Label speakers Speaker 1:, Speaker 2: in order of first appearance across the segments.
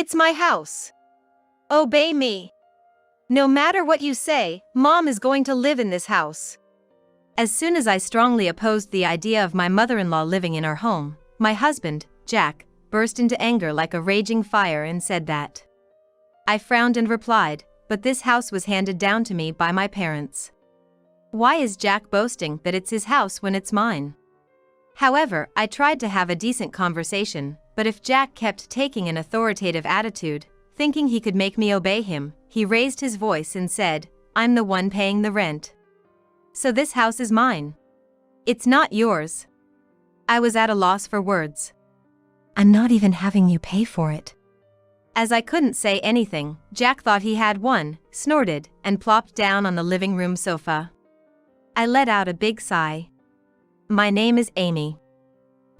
Speaker 1: It's my house. Obey me. No matter what you say, Mom is going to live in this house. As soon as I strongly opposed the idea of my mother-in-law living in our home, my husband, Jack, burst into anger like a raging fire and said that. I frowned and replied, but this house was handed down to me by my parents. Why is Jack boasting that it's his house when it's mine? However, I tried to have a decent conversation, but if Jack kept taking an authoritative attitude, thinking he could make me obey him, he raised his voice and said, "I'm the one paying the rent. So this house is mine. It's not yours." I was at a loss for words. "I'm not even having you pay for it." As I couldn't say anything, Jack thought he had one, snorted, and plopped down on the living room sofa. I let out a big sigh. My name is Amy.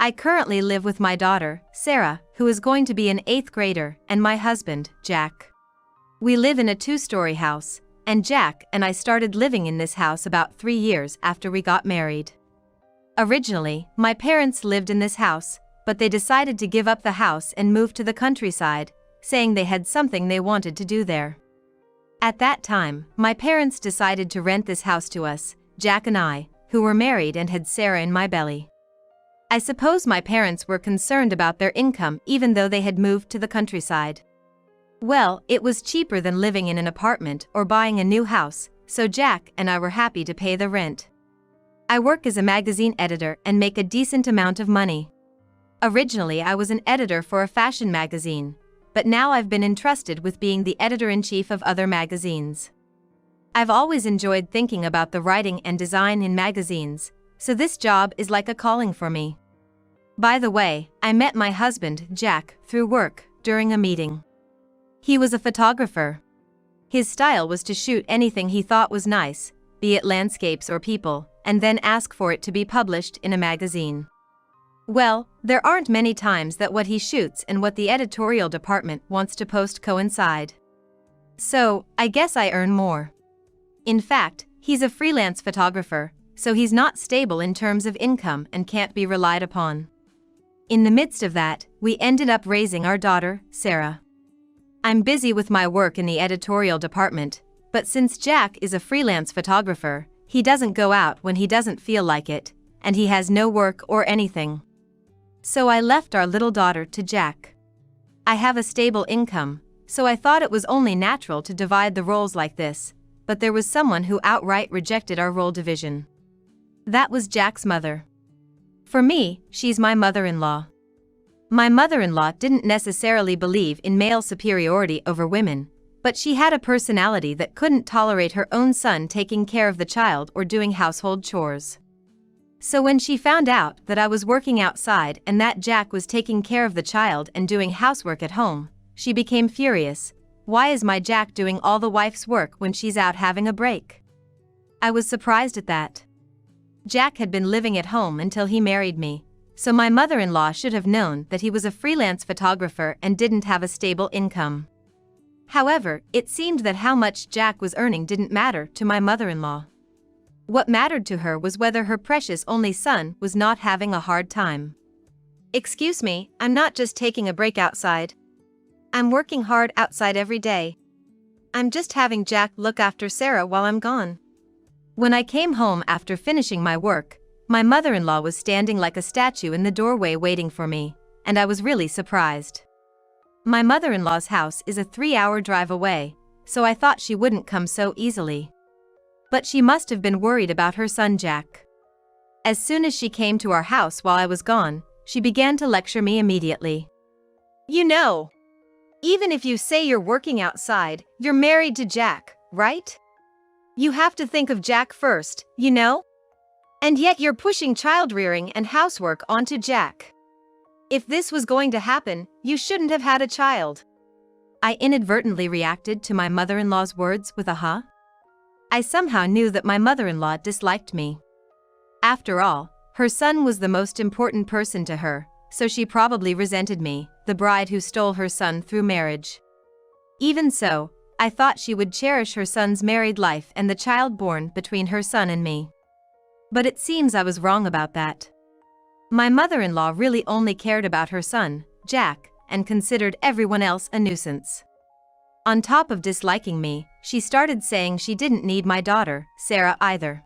Speaker 1: I currently live with my daughter, Sarah, who is going to be an 8th grader, and my husband, Jack. We live in a 2-story house, and Jack and I started living in this house about 3 years after we got married. Originally, my parents lived in this house, but they decided to give up the house and move to the countryside, saying they had something they wanted to do there. At that time, my parents decided to rent this house to us, Jack and I, who were married and had Sarah in my belly. I suppose my parents were concerned about their income even though they had moved to the countryside. Well, it was cheaper than living in an apartment or buying a new house, so Jack and I were happy to pay the rent. I work as a magazine editor and make a decent amount of money. Originally, I was an editor for a fashion magazine, but now I've been entrusted with being the editor-in-chief of other magazines. I've always enjoyed thinking about the writing and design in magazines, so this job is like a calling for me. By the way, I met my husband, Jack, through work, during a meeting. He was a photographer. His style was to shoot anything he thought was nice, be it landscapes or people, and then ask for it to be published in a magazine. Well, there aren't many times that what he shoots and what the editorial department wants to post coincide. So, I guess I earn more. In fact, he's a freelance photographer, so he's not stable in terms of income and can't be relied upon. In the midst of that, we ended up raising our daughter, Sarah. I'm busy with my work in the editorial department, but since Jack is a freelance photographer, he doesn't go out when he doesn't feel like it, and he has no work or anything. So I left our little daughter to Jack. I have a stable income, so I thought it was only natural to divide the roles like this, but there was someone who outright rejected our role division. That was Jack's mother. For me, she's my mother-in-law. My mother-in-law didn't necessarily believe in male superiority over women, but she had a personality that couldn't tolerate her own son taking care of the child or doing household chores. So when she found out that I was working outside and that Jack was taking care of the child and doing housework at home, she became furious. Why is my Jack doing all the wife's work when she's out having a break? I was surprised at that. Jack had been living at home until he married me, so my mother-in-law should have known that he was a freelance photographer and didn't have a stable income. However, it seemed that how much Jack was earning didn't matter to my mother-in-law. What mattered to her was whether her precious only son was not having a hard time. "Excuse me, I'm not just taking a break outside. I'm working hard outside every day. I'm just having Jack look after Sarah while I'm gone." When I came home after finishing my work, my mother-in-law was standing like a statue in the doorway waiting for me, and I was really surprised. My mother-in-law's house is a 3-hour drive away, so I thought she wouldn't come so easily. But she must have been worried about her son Jack. As soon as she came to our house while I was gone, she began to lecture me immediately. "You know, even if you say you're working outside, you're married to Jack, right? You have to think of Jack first, you know? And yet you're pushing child-rearing and housework onto Jack. If this was going to happen, you shouldn't have had a child." I inadvertently reacted to my mother-in-law's words with a huh. I somehow knew that my mother-in-law disliked me. After all, her son was the most important person to her, so she probably resented me, the bride who stole her son through marriage. Even so, I thought she would cherish her son's married life and the child born between her son and me. But it seems I was wrong about that. My mother-in-law really only cared about her son, Jack, and considered everyone else a nuisance. On top of disliking me, she started saying she didn't need my daughter, Sarah, either.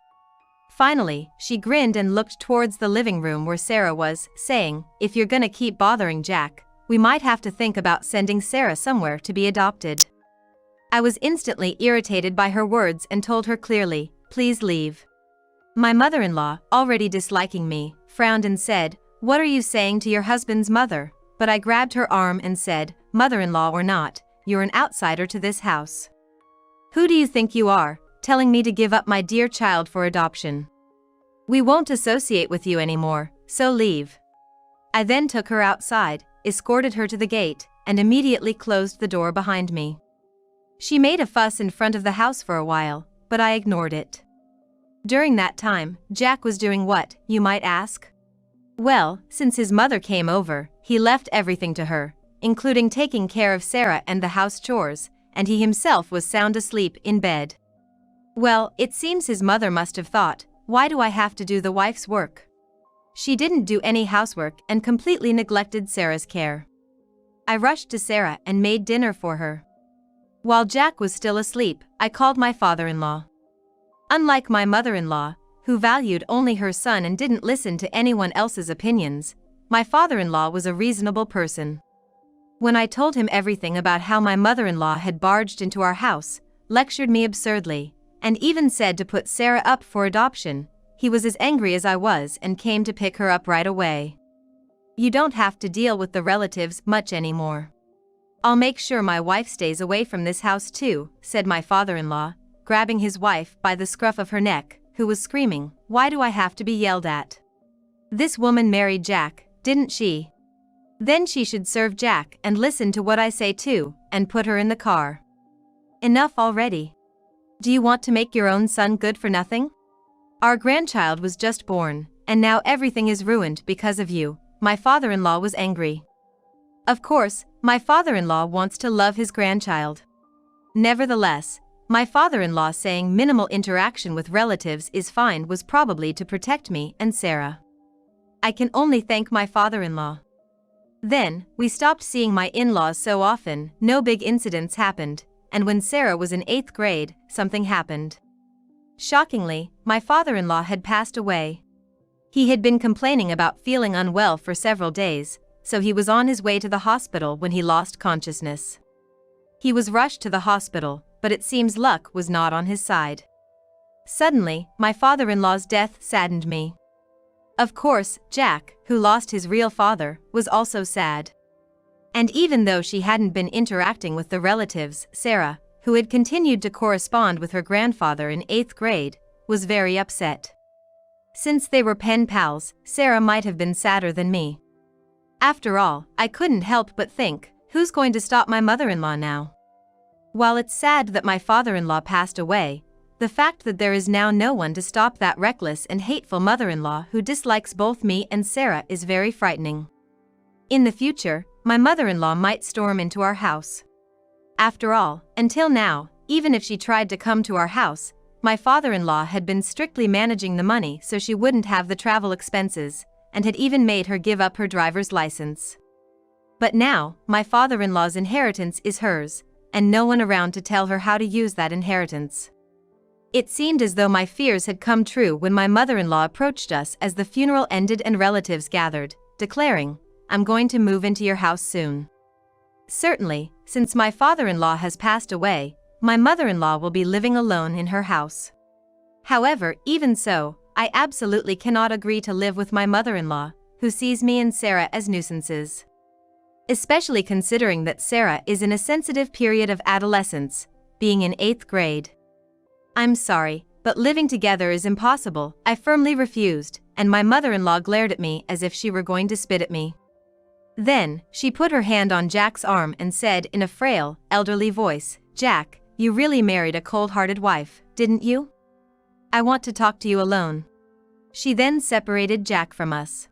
Speaker 1: Finally, she grinned and looked towards the living room where Sarah was, saying, "If you're gonna keep bothering Jack, we might have to think about sending Sarah somewhere to be adopted." I was instantly irritated by her words and told her clearly, "Please leave." My mother-in-law, already disliking me, frowned and said, "What are you saying to your husband's mother?" But I grabbed her arm and said, "Mother-in-law or not, you're an outsider to this house. Who do you think you are, telling me to give up my dear child for adoption? We won't associate with you anymore, so leave." I then took her outside, escorted her to the gate, and immediately closed the door behind me. She made a fuss in front of the house for a while, but I ignored it. During that time, Jack was doing what, you might ask? Well, since his mother came over, he left everything to her, including taking care of Sarah and the house chores, and he himself was sound asleep in bed. Well, it seems his mother must have thought, why do I have to do the wife's work? She didn't do any housework and completely neglected Sarah's care. I rushed to Sarah and made dinner for her. While Jack was still asleep, I called my father-in-law. Unlike my mother-in-law, who valued only her son and didn't listen to anyone else's opinions, my father-in-law was a reasonable person. When I told him everything about how my mother-in-law had barged into our house, lectured me absurdly, and even said to put Sarah up for adoption, he was as angry as I was and came to pick her up right away. "You don't have to deal with the relatives much anymore. I'll make sure my wife stays away from this house too," said my father-in-law, grabbing his wife by the scruff of her neck, who was screaming, "Why do I have to be yelled at? This woman married Jack, didn't she? Then she should serve Jack and listen to what I say too, and put her in the car. Enough already. Do you want to make your own son good for nothing? Our grandchild was just born, and now everything is ruined because of you." My father-in-law was angry. Of course, my father-in-law wants to love his grandchild. Nevertheless, my father-in-law saying minimal interaction with relatives is fine was probably to protect me and Sarah. I can only thank my father-in-law. Then, we stopped seeing my in-laws so often, no big incidents happened, and when Sarah was in 8th grade, something happened. Shockingly, my father-in-law had passed away. He had been complaining about feeling unwell for several days, so he was on his way to the hospital when he lost consciousness. He was rushed to the hospital, but it seems luck was not on his side. Suddenly, my father-in-law's death saddened me. Of course, Jack, who lost his real father, was also sad. And even though she hadn't been interacting with the relatives, Sarah, who had continued to correspond with her grandfather in 8th grade, was very upset. Since they were pen pals, Sarah might have been sadder than me. After all, I couldn't help but think, who's going to stop my mother-in-law now? While it's sad that my father-in-law passed away, the fact that there is now no one to stop that reckless and hateful mother-in-law who dislikes both me and Sarah is very frightening. In the future, my mother-in-law might storm into our house. After all, until now, even if she tried to come to our house, my father-in-law had been strictly managing the money so she wouldn't have the travel expenses, and had even made her give up her driver's license. But now, my father-in-law's inheritance is hers, and no one around to tell her how to use that inheritance. It seemed as though my fears had come true when my mother-in-law approached us as the funeral ended and relatives gathered, declaring, "I'm going to move into your house soon." Certainly, since my father-in-law has passed away, my mother-in-law will be living alone in her house. However, even so, I absolutely cannot agree to live with my mother-in-law, who sees me and Sarah as nuisances. Especially considering that Sarah is in a sensitive period of adolescence, being in 8th grade. "I'm sorry, but living together is impossible," I firmly refused, and my mother-in-law glared at me as if she were going to spit at me. Then, she put her hand on Jack's arm and said in a frail, elderly voice, "Jack, you really married a cold-hearted wife, didn't you? I want to talk to you alone." She then separated Jack from us.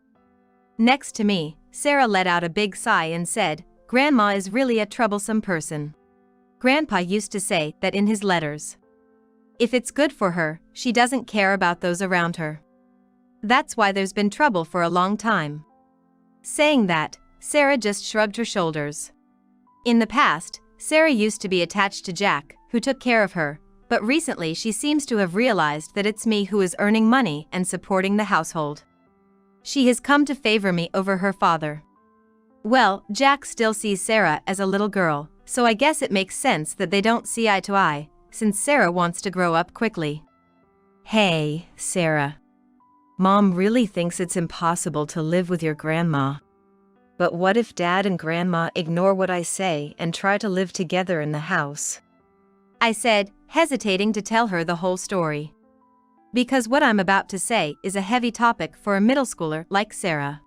Speaker 1: Next to me, Sarah let out a big sigh and said, "Grandma is really a troublesome person. Grandpa used to say that in his letters. If it's good for her, she doesn't care about those around her. That's why there's been trouble for a long time." Saying that, Sarah just shrugged her shoulders. In the past, Sarah used to be attached to Jack, who took care of her, but recently she seems to have realized that it's me who is earning money and supporting the household. She has come to favor me over her father. Well, Jack still sees Sarah as a little girl, so I guess it makes sense that they don't see eye to eye, since Sarah wants to grow up quickly. Hey, Sarah. Mom really thinks it's impossible to live with your grandma. But what if Dad and Grandma ignore what I say and try to live together in the house? I said, hesitating to tell her the whole story. Because what I'm about to say is a heavy topic for a middle schooler like Sarah.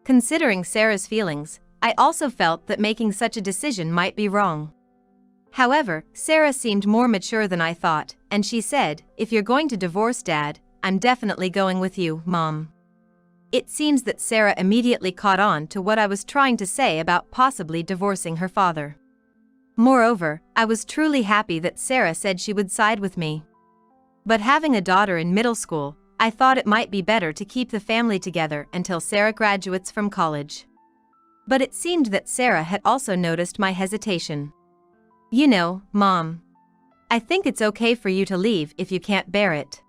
Speaker 1: Considering Sarah's feelings, I also felt that making such a decision might be wrong. However, Sarah seemed more mature than I thought, and she said, if you're going to divorce Dad, I'm definitely going with you, Mom. It seems that Sarah immediately caught on to what I was trying to say about possibly divorcing her father. Moreover, I was truly happy that Sarah said she would side with me. But having a daughter in middle school, I thought it might be better to keep the family together until Sarah graduates from college. But it seemed that Sarah had also noticed my hesitation. You know, Mom. I think it's okay for you to leave if you can't bear it.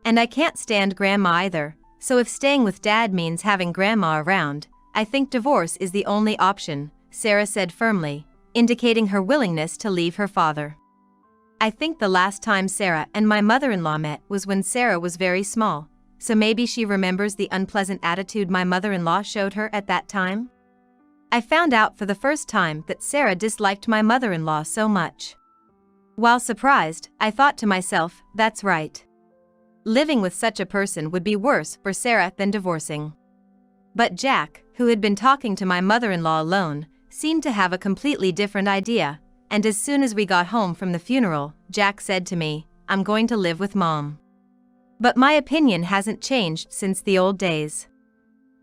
Speaker 1: And I can't stand Grandma either, so if staying with Dad means having Grandma around, I think divorce is the only option, Sarah said firmly, indicating her willingness to leave her father. I think the last time Sarah and my mother-in-law met was when Sarah was very small, so maybe she remembers the unpleasant attitude my mother-in-law showed her at that time? I found out for the first time that Sarah disliked my mother-in-law so much. While surprised, I thought to myself, that's right. Living with such a person would be worse for Sarah than divorcing. But Jack, who had been talking to my mother-in-law alone, seemed to have a completely different idea, and as soon as we got home from the funeral, Jack said to me, I'm going to live with Mom. But my opinion hasn't changed since the old days.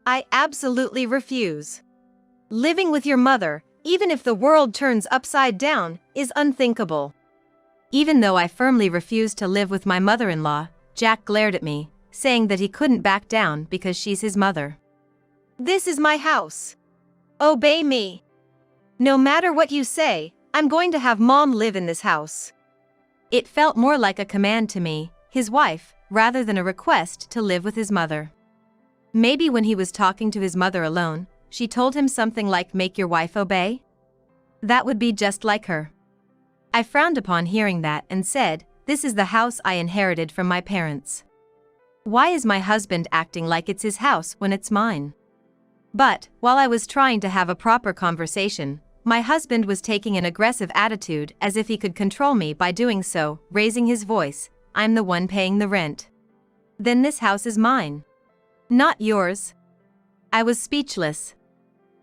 Speaker 1: I absolutely refuse. Living with your mother, even if the world turns upside down, is unthinkable. Even though I firmly refused to live with my mother-in-law, Jack glared at me, saying that he couldn't back down because she's his mother. This is my house. Obey me. No matter what you say, I'm going to have Mom live in this house. It felt more like a command to me, his wife, rather than a request to live with his mother. Maybe when he was talking to his mother alone, she told him something like make your wife obey? That would be just like her. I frowned upon hearing that and said, this is the house I inherited from my parents. Why is my husband acting like it's his house when it's mine? But, while I was trying to have a proper conversation, my husband was taking an aggressive attitude as if he could control me by doing so, raising his voice, I'm the one paying the rent. Then this house is mine. Not yours. I was speechless.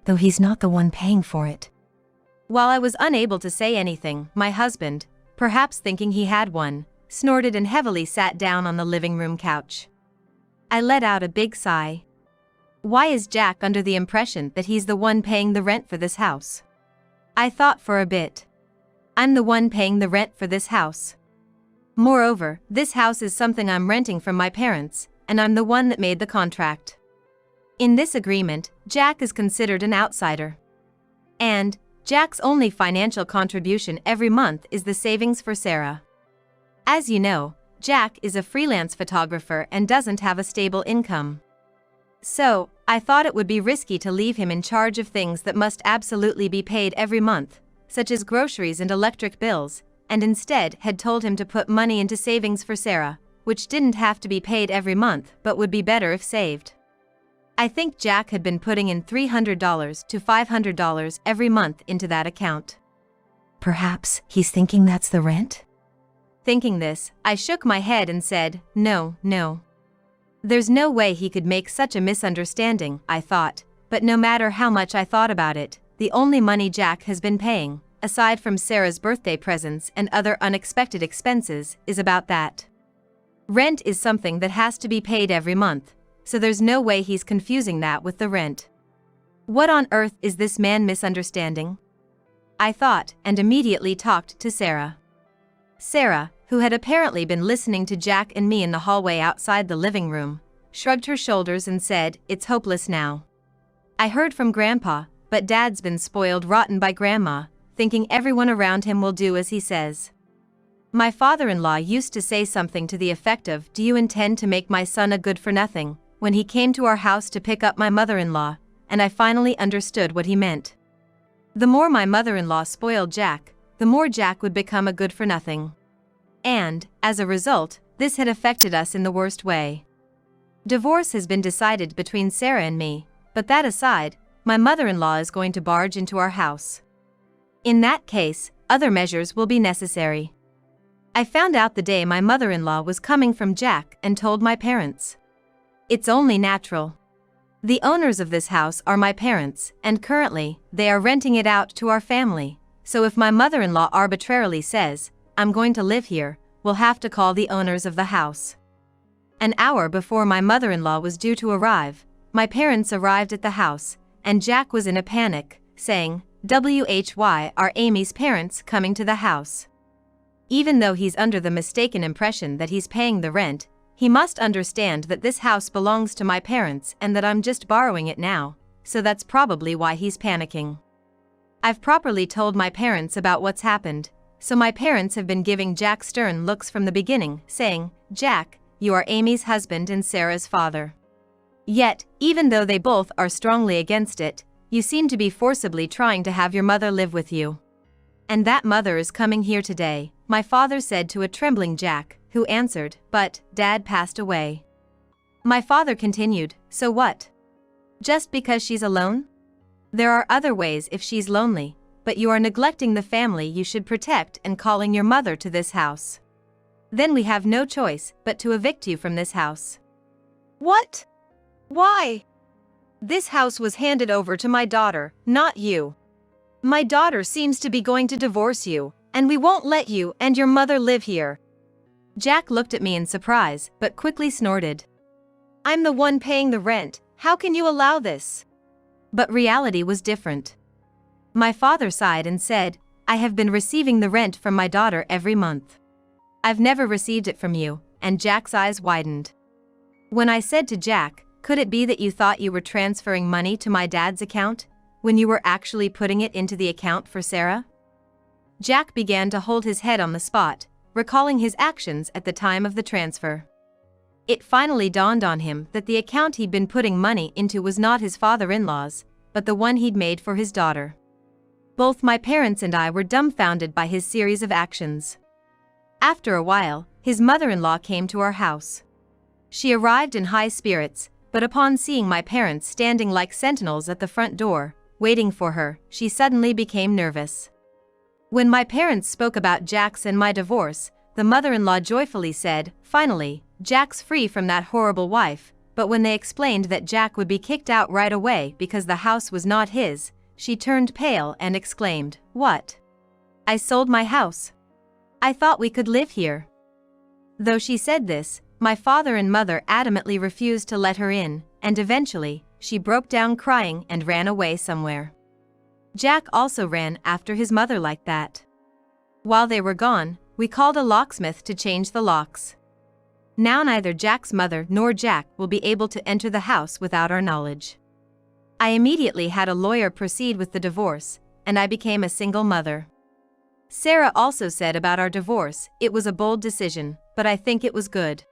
Speaker 1: Though he's not the one paying for it. While I was unable to say anything, my husband, perhaps thinking he had one, snorted and heavily sat down on the living room couch. I let out a big sigh. Why is Jack under the impression that he's the one paying the rent for this house? I thought for a bit. I'm the one paying the rent for this house. Moreover, this house is something I'm renting from my parents, and I'm the one that made the contract. In this agreement, Jack is considered an outsider. And Jack's only financial contribution every month is the savings for Sarah. As you know, Jack is a freelance photographer and doesn't have a stable income. So, I thought it would be risky to leave him in charge of things that must absolutely be paid every month, such as groceries and electric bills, and instead had told him to put money into savings for Sarah, which didn't have to be paid every month but would be better if saved. I think Jack had been putting in $300 to $500 every month into that account. Perhaps he's thinking that's the rent? Thinking this, I shook my head and said, no. There's no way he could make such a misunderstanding, I thought, but no matter how much I thought about it, the only money Jack has been paying, aside from Sarah's birthday presents and other unexpected expenses, is about that. Rent is something that has to be paid every month, so there's no way he's confusing that with the rent. What on earth is this man misunderstanding? I thought, and immediately talked to Sarah. Sarah, who had apparently been listening to Jack and me in the hallway outside the living room, shrugged her shoulders and said, it's hopeless now. I heard from Grandpa, but Dad's been spoiled rotten by Grandma, thinking everyone around him will do as he says. My father-in-law used to say something to the effect of, "Do you intend to make my son a good-for-nothing?" when he came to our house to pick up my mother-in-law, and I finally understood what he meant. The more my mother-in-law spoiled Jack, the more Jack would become a good-for-nothing. And, as a result, this had affected us in the worst way. Divorce has been decided between Sarah and me, but that aside, my mother-in-law is going to barge into our house. In that case, other measures will be necessary. I found out the day my mother-in-law was coming from Jack and told my parents. It's only natural. The owners of this house are my parents, and currently, they are renting it out to our family, so if my mother-in-law arbitrarily says, "I'm going to live here," we'll have to call the owners of the house. An hour before my mother-in-law was due to arrive, my parents arrived at the house, and Jack was in a panic, saying, "Why are Amy's parents coming to the house?" Even though he's under the mistaken impression that he's paying the rent, he must understand that this house belongs to my parents and that I'm just borrowing it now, so that's probably why he's panicking. I've properly told my parents about what's happened, so my parents have been giving Jack stern looks from the beginning, saying, "Jack, you are Amy's husband and Sarah's father." Yet, even though they both are strongly against it, you seem to be forcibly trying to have your mother live with you. "And that mother is coming here today," my father said to a trembling Jack, who answered, "But, Dad passed away." My father continued, "So what? Just because she's alone? There are other ways if she's lonely, but you are neglecting the family you should protect and calling your mother to this house. Then we have no choice but to evict you from this house." "What? Why? This house was handed over to my daughter, not you. My daughter seems to be going to divorce you, and we won't let you and your mother live here." Jack looked at me in surprise, but quickly snorted. "I'm the one paying the rent, how can you allow this?" But reality was different. My father sighed and said, "I have been receiving the rent from my daughter every month. I've never received it from you," and Jack's eyes widened. When I said to Jack, "Could it be that you thought you were transferring money to my dad's account, when you were actually putting it into the account for Sarah?" Jack began to hold his head on the spot, recalling his actions at the time of the transfer. It finally dawned on him that the account he'd been putting money into was not his father-in-law's, but the one he'd made for his daughter. Both my parents and I were dumbfounded by his series of actions. After a while, his mother-in-law came to our house. She arrived in high spirits, but upon seeing my parents standing like sentinels at the front door, waiting for her, she suddenly became nervous. When my parents spoke about Jack's and my divorce, the mother-in-law joyfully said, "Finally, Jack's free from that horrible wife," but when they explained that Jack would be kicked out right away because the house was not his, she turned pale and exclaimed, "What? I sold my house. I thought we could live here." Though she said this, my father and mother adamantly refused to let her in, and eventually, she broke down crying and ran away somewhere. Jack also ran after his mother like that. While they were gone, we called a locksmith to change the locks. Now neither Jack's mother nor Jack will be able to enter the house without our knowledge. I immediately had a lawyer proceed with the divorce, and I became a single mother. Sarah also said about our divorce, "It was a bold decision, but I think it was good.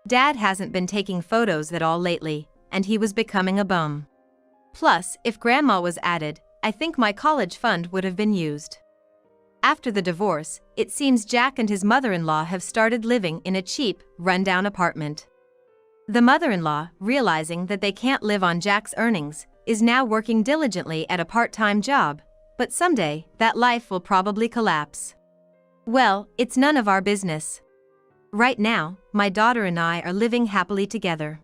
Speaker 1: Dad hasn't been taking photos at all lately, and he was becoming a bum. Plus, if Grandma was added, I think my college fund would have been used." After the divorce, it seems Jack and his mother-in-law have started living in a cheap, run-down apartment. The mother-in-law, realizing that they can't live on Jack's earnings, is now working diligently at a part-time job, but someday, that life will probably collapse. Well, it's none of our business. Right now, my daughter and I are living happily together.